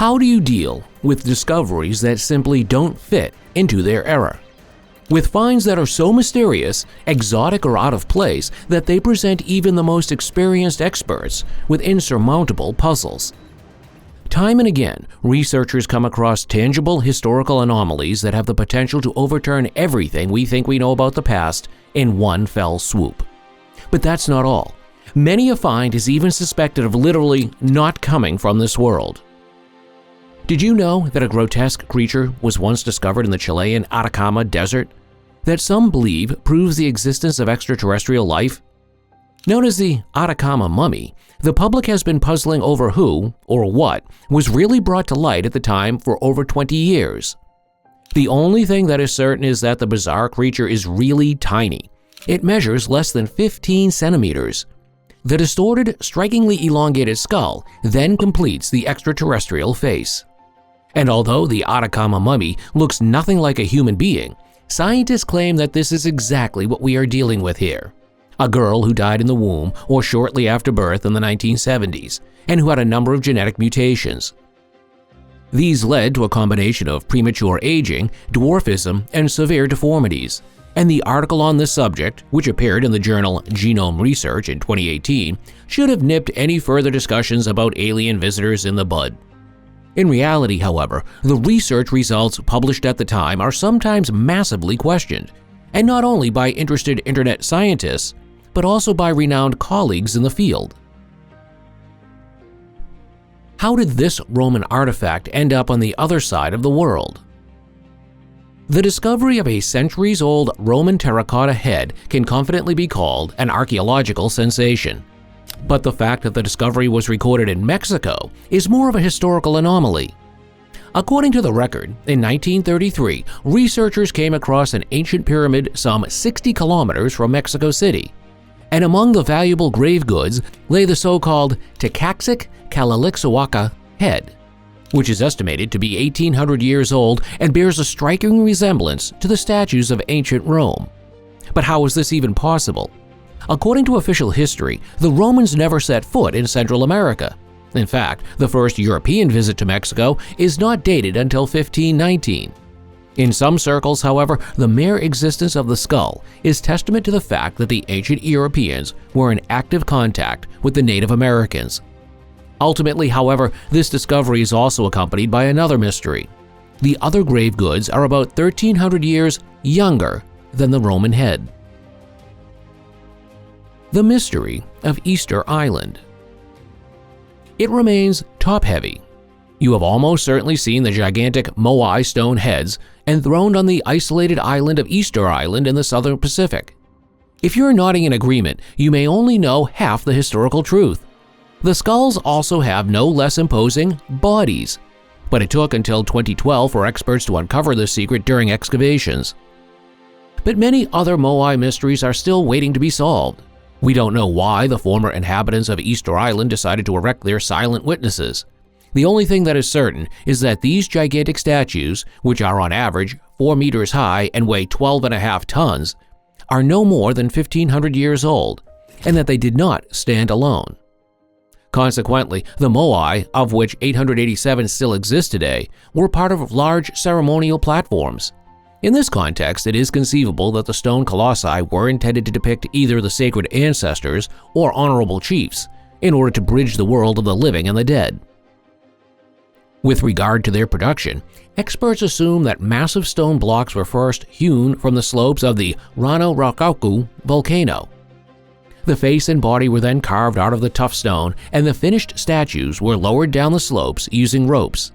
How do you deal with discoveries that simply don't fit into their era? With finds that are so mysterious, exotic, or out of place that they present even the most experienced experts with insurmountable puzzles. Time and again, researchers come across tangible historical anomalies that have the potential to overturn everything we think we know about the past in one fell swoop. But that's not all. Many a find is even suspected of literally not coming from this world. Did you know that a grotesque creature was once discovered in the Chilean Atacama Desert that some believe proves the existence of extraterrestrial life? Known as the Atacama Mummy, the public has been puzzling over who, or what, was really brought to light at the time for over 20 years. The only thing that is certain is that the bizarre creature is really tiny. It measures less than 15 centimeters. The distorted, strikingly elongated skull then completes the extraterrestrial face. And although the Atacama Mummy looks nothing like a human being, scientists claim that this is exactly what we are dealing with here. A girl who died in the womb or shortly after birth in the 1970s, and who had a number of genetic mutations. These led to a combination of premature aging, dwarfism, and severe deformities. And the article on this subject, which appeared in the journal Genome Research in 2018, should have nipped any further discussions about alien visitors in the bud. In reality, however, the research results published at the time are sometimes massively questioned, and not only by interested internet scientists, but also by renowned colleagues in the field. How did this Roman artifact end up on the other side of the world? The discovery of a centuries-old Roman terracotta head can confidently be called an archaeological sensation. But the fact that the discovery was recorded in Mexico is more of a historical anomaly. According to the record, in 1933, researchers came across an ancient pyramid some 60 kilometers from Mexico City. And among the valuable grave goods lay the so-called Tekaxic Calalixohuaca head, which is estimated to be 1,800 years old and bears a striking resemblance to the statues of ancient Rome. But how is this even possible? According to official history, the Romans never set foot in Central America. In fact, the first European visit to Mexico is not dated until 1519. In some circles, however, the mere existence of the skull is testament to the fact that the ancient Europeans were in active contact with the Native Americans. Ultimately, however, this discovery is also accompanied by another mystery. The other grave goods are about 1,300 years younger than the Roman head. The mystery of Easter Island. It remains top-heavy. You have almost certainly seen the gigantic Moai stone heads enthroned on the isolated island of Easter Island in the southern Pacific. If you're nodding in agreement, you may only know half the historical truth. The skulls also have no less imposing bodies, but it took until 2012 for experts to uncover this secret during excavations. But many other Moai mysteries are still waiting to be solved. We don't know why the former inhabitants of Easter Island decided to erect their silent witnesses. The only thing that is certain is that these gigantic statues, which are on average 4 meters high and weigh 12.5 tons, are no more than 1,500 years old, and that they did not stand alone. Consequently, the Moai, of which 887 still exist today, were part of large ceremonial platforms. In this context, it is conceivable that the stone colossi were intended to depict either the sacred ancestors or honorable chiefs, in order to bridge the world of the living and the dead. With regard to their production, experts assume that massive stone blocks were first hewn from the slopes of the Rano Rakauku volcano. The face and body were then carved out of the tough stone, and the finished statues were lowered down the slopes using ropes.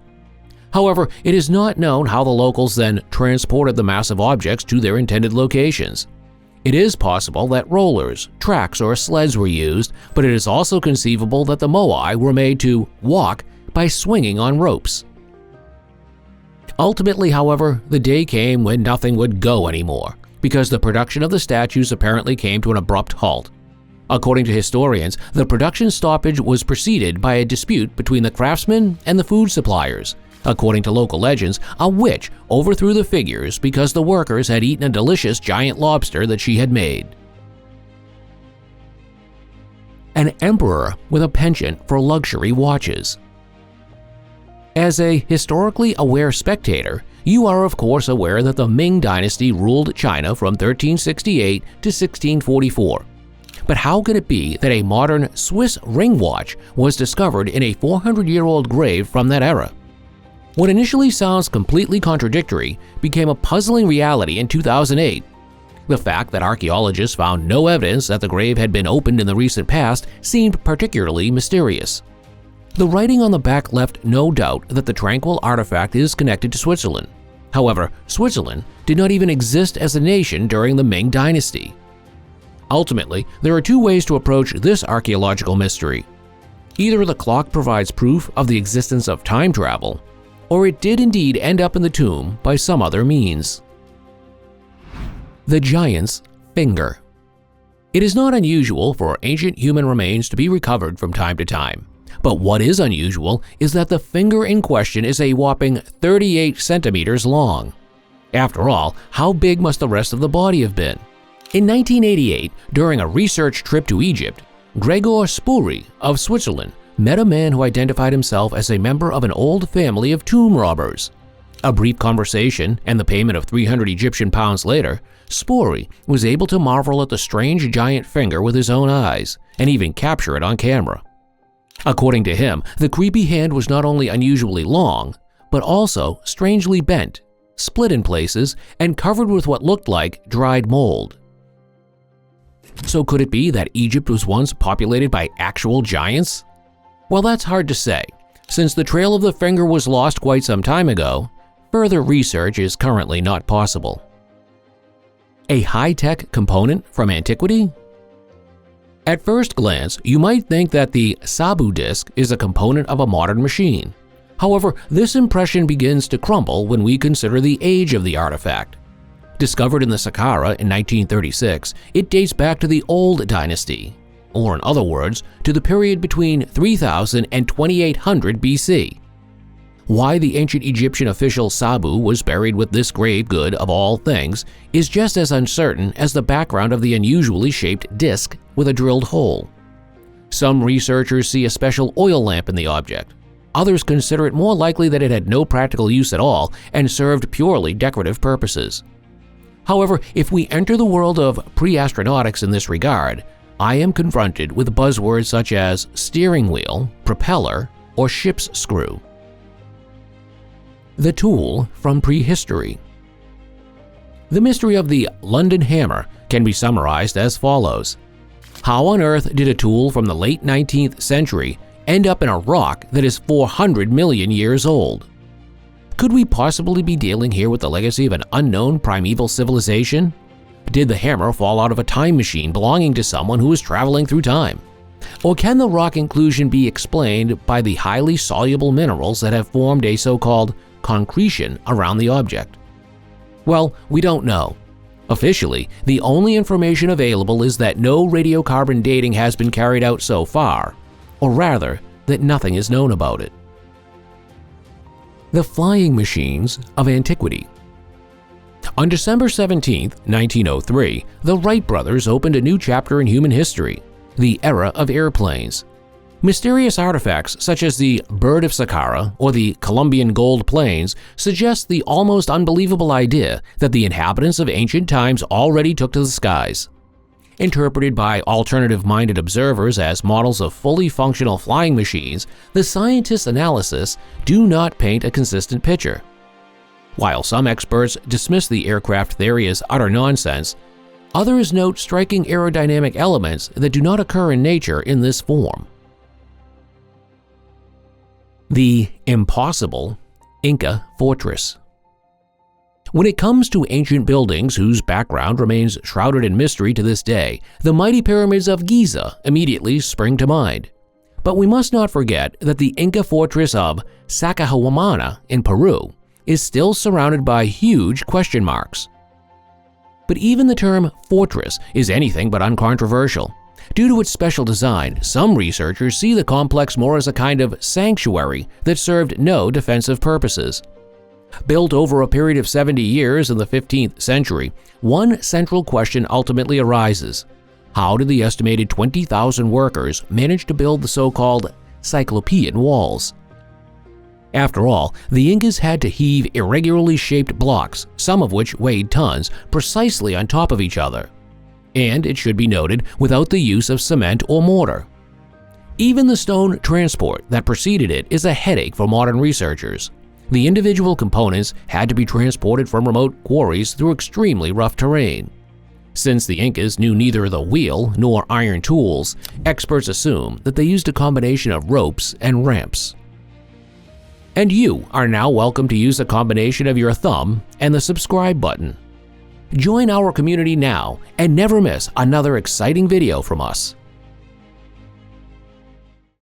However, it is not known how the locals then transported the massive objects to their intended locations. It is possible that rollers, tracks, or sleds were used, but it is also conceivable that the Moai were made to walk by swinging on ropes. Ultimately, however, the day came when nothing would go anymore, because the production of the statues apparently came to an abrupt halt. According to historians, the production stoppage was preceded by a dispute between the craftsmen and the food suppliers. According to local legends, a witch overthrew the figures because the workers had eaten a delicious giant lobster that she had made. An emperor with a penchant for luxury watches. As a historically aware spectator, you are of course aware that the Ming Dynasty ruled China from 1368 to 1644. But how could it be that a modern Swiss ring watch was discovered in a 400-year-old grave from that era? What initially sounds completely contradictory became a puzzling reality in 2008. The fact that archaeologists found no evidence that the grave had been opened in the recent past seemed particularly mysterious. The writing on the back left no doubt that the tranquil artifact is connected to Switzerland. However, Switzerland did not even exist as a nation during the Ming Dynasty. Ultimately, there are two ways to approach this archaeological mystery. Either the clock provides proof of the existence of time travel, or it did indeed end up in the tomb by some other means. The giant's finger. It is not unusual for ancient human remains to be recovered from time to time. But what is unusual is that the finger in question is a whopping 38 centimeters long. After all, how big must the rest of the body have been? In 1988, during a research trip to Egypt, Gregor Spuri of Switzerland met a man who identified himself as a member of an old family of tomb robbers. A brief conversation and the payment of 300 Egyptian pounds later, Spuri was able to marvel at the strange giant finger with his own eyes and even capture it on camera. According to him, the creepy hand was not only unusually long, but also strangely bent, split in places, and covered with what looked like dried mold. So could it be that Egypt was once populated by actual giants? Well, that's hard to say. Since the trail of the finger was lost quite some time ago, further research is currently not possible. A high-tech component from antiquity? At first glance, you might think that the Sabu disk is a component of a modern machine. However, this impression begins to crumble when we consider the age of the artifact. Discovered in the Saqqara in 1936, it dates back to the Old Dynasty, or in other words, to the period between 3000 and 2800 BC. Why the ancient Egyptian official Sabu was buried with this grave good of all things is just as uncertain as the background of the unusually shaped disc with a drilled hole. Some researchers see a special oil lamp in the object. Others consider it more likely that it had no practical use at all and served purely decorative purposes. However, if we enter the world of pre-astronautics in this regard, I am confronted with buzzwords such as steering wheel, propeller, or ship's screw. The tool from prehistory. The mystery of the London hammer can be summarized as follows. How on earth did a tool from the late 19th century end up in a rock that is 400 million years old? Could we possibly be dealing here with the legacy of an unknown primeval civilization? Did the hammer fall out of a time machine belonging to someone who was traveling through time? Or can the rock inclusion be explained by the highly soluble minerals that have formed a so-called concretion around the object? Well, we don't know. Officially, the only information available is that no radiocarbon dating has been carried out so far, or rather, that nothing is known about it. The flying machines of antiquity. On December 17, 1903, the Wright brothers opened a new chapter in human history, the era of airplanes. Mysterious artifacts such as the Bird of Saqqara or the Colombian gold plains suggest the almost unbelievable idea that the inhabitants of ancient times already took to the skies. Interpreted by alternative-minded observers as models of fully functional flying machines, the scientists' analysis do not paint a consistent picture. While some experts dismiss the aircraft theory as utter nonsense, others note striking aerodynamic elements that do not occur in nature in this form. The impossible Inca fortress. When it comes to ancient buildings whose background remains shrouded in mystery to this day, the mighty pyramids of Giza immediately spring to mind. But we must not forget that the Inca fortress of Sacsayhuamana in Peru is still surrounded by huge question marks. But even the term fortress is anything but uncontroversial. Due to its special design, some researchers see the complex more as a kind of sanctuary that served no defensive purposes. Built over a period of 70 years in the 15th century, one central question ultimately arises. How did the estimated 20,000 workers manage to build the so-called Cyclopean walls? After all, the Incas had to heave irregularly shaped blocks, some of which weighed tons, precisely on top of each other. And it should be noted, without the use of cement or mortar. Even the stone transport that preceded it is a headache for modern researchers. The individual components had to be transported from remote quarries through extremely rough terrain. Since the Incas knew neither the wheel nor iron tools, experts assume that they used a combination of ropes and ramps. And you are now welcome to use a combination of your thumb and the subscribe button. Join our community now and never miss another exciting video from us.